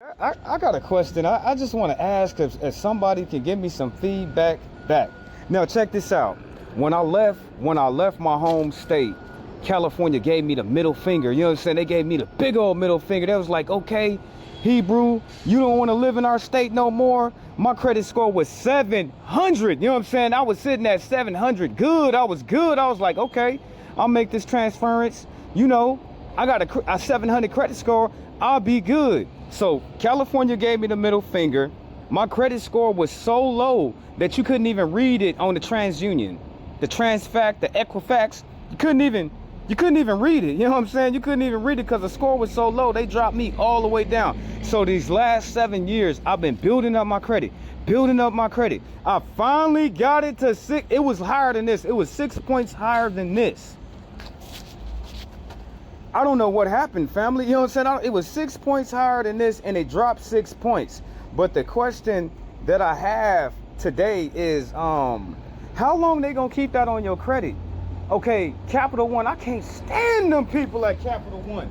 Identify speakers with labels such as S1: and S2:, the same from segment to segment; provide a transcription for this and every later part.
S1: I got a question. I just want to ask if somebody can give me some feedback back. Now check this out. When I left my home state, California gave me the middle finger. You know what I'm saying? They gave me the big old middle finger. They was like, okay, Hebrew, you don't want to live in our state no more. My credit score was 700. You know what I'm saying? I was sitting at 700. Good. I was good. I was like, okay, I'll make this transference. You know, I got a 700 credit score. I'll be good. So California gave me the middle finger. My credit score was so low that you couldn't even read it on the TransUnion, the TransFact, the Equifax. You couldn't even read it. You know what I'm saying? You couldn't even read it because the score was so low. They dropped me all the way down. So these last 7 years, I've been building up my credit. I finally got it to 6. It was higher than this. It was 6 points higher than this. I don't know what happened, family. You know what I'm saying? It was 6 points higher than this, and it dropped 6 points. But the question that I have today is, how long they gonna keep that on your credit? Okay, Capital One, I can't stand them people at Capital One.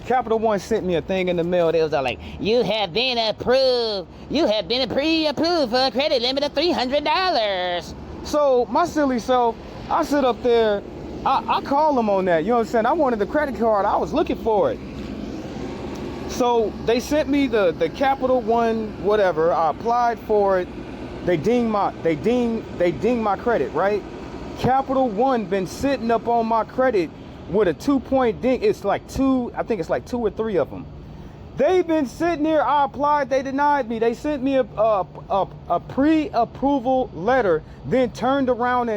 S1: Capital One sent me a thing in the mail. They was like,
S2: You have been approved. You have been pre-approved for a credit limit of $300.
S1: so my silly self, I sit up there, I call them on that. You know what I'm saying? I wanted the credit card. I was looking for it. So they sent me the Capital One, whatever. I applied for it. They dinged my credit, right? Capital One been sitting up on my credit with a 2-point ding. It's like two, I think it's like 2 or 3 of them. They've been sitting there. I applied. They denied me. They sent me a pre-approval letter, then turned around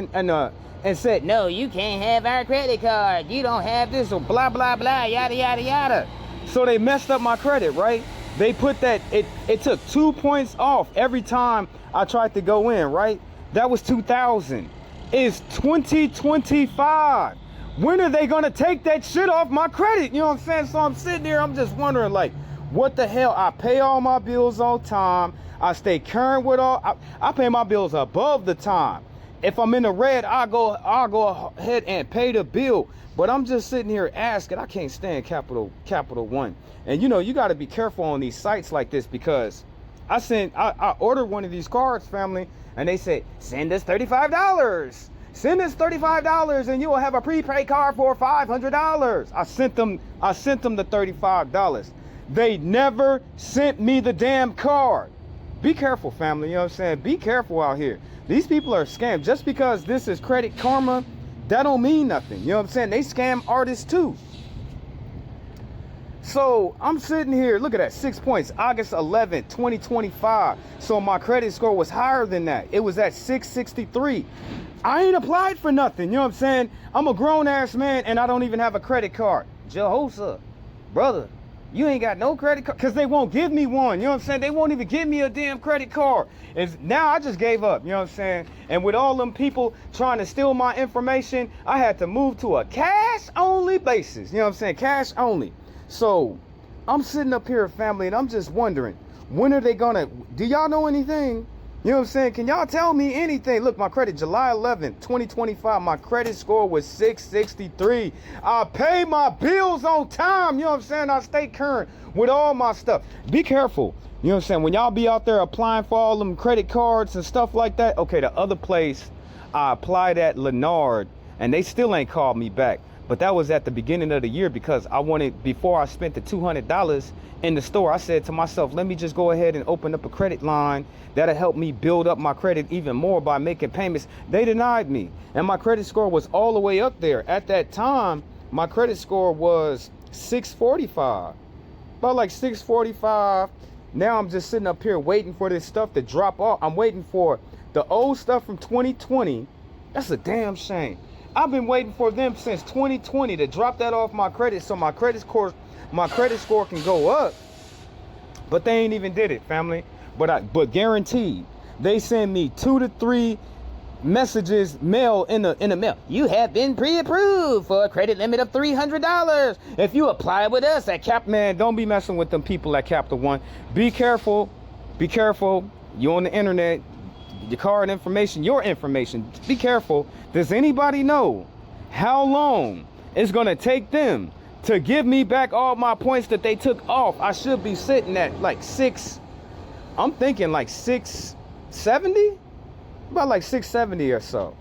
S1: and said,
S2: No, you can't have our credit card. You don't have this, or blah, blah, blah, yada, yada, yada.
S1: so they messed up my credit, right? They put that, it took 2 points off every time I tried to go in, right? That was 2000. It's 2025. When are they gonna take that shit off my credit? You know what I'm saying? So I'm sitting there, I'm just wondering, like, what the hell? I pay all my bills on time. I stay current with I pay my bills above the time. If I'm in the red, I'll go ahead and pay the bill. But I'm just sitting here asking. I can't stand Capital One. And you know, you got to be careful on these sites like this, because I ordered one of these cards, family, and they said, send us $35. Send us $35 and you will have a prepaid card for $500. I sent them the $35. They never sent me the damn card. Be careful, family. You know what I'm saying? Be careful out here. These people are scams. Just because this is Credit Karma, that don't mean nothing. You know what I'm saying? They scam artists too. So I'm sitting here, look at that, 6 points, August 11th, 2025. So my credit score was higher than that. It was at 663. I ain't applied for nothing. You know what I'm saying? I'm a grown ass man and I don't even have a credit card. Jehoshaphat, brother, you ain't got no credit card, because they won't give me one. You know what I'm saying? They won't even give me a damn credit card. And now I just gave up. You know what I'm saying? And with all them people trying to steal my information, I had to move to a cash only basis. You know what I'm saying? Cash only. So I'm sitting up here, family, and I'm just wondering, when are they gonna, do y'all know anything? You know what I'm saying? Can y'all tell me anything? Look, my credit, July 11th, 2025, my credit score was 663. I pay my bills on time. You know what I'm saying? I stay current with all my stuff. Be careful. You know what I'm saying? When y'all be out there applying for all them credit cards and stuff like that. Okay, the other place I applied at, Lennard, and they still ain't called me back. But that was at the beginning of the year, because I wanted, before I spent the $200 in the store, I said to myself, let me just go ahead and open up a credit line. That'll help me build up my credit even more by making payments. They denied me. And my credit score was all the way up there. At that time, my credit score was 645. About like 645. Now I'm just sitting up here waiting for this stuff to drop off. I'm waiting for the old stuff from 2020. That's a damn shame. I've been waiting for them since 2020 to drop that off my credit, so my credit score can go up. But they ain't even did it, family. But guaranteed, they send me 2 to 3 messages mail in the mail.
S2: You have been pre-approved for a credit limit of $300 if you apply with us at Cap.
S1: Man, don't be messing with them people at Capital One. Be careful. Be careful. You on the internet. Your card information, your information. Be careful. Does anybody know how long it's gonna take them to give me back all my points that they took off, I should be sitting at like I'm thinking like 670, about like 670 or so.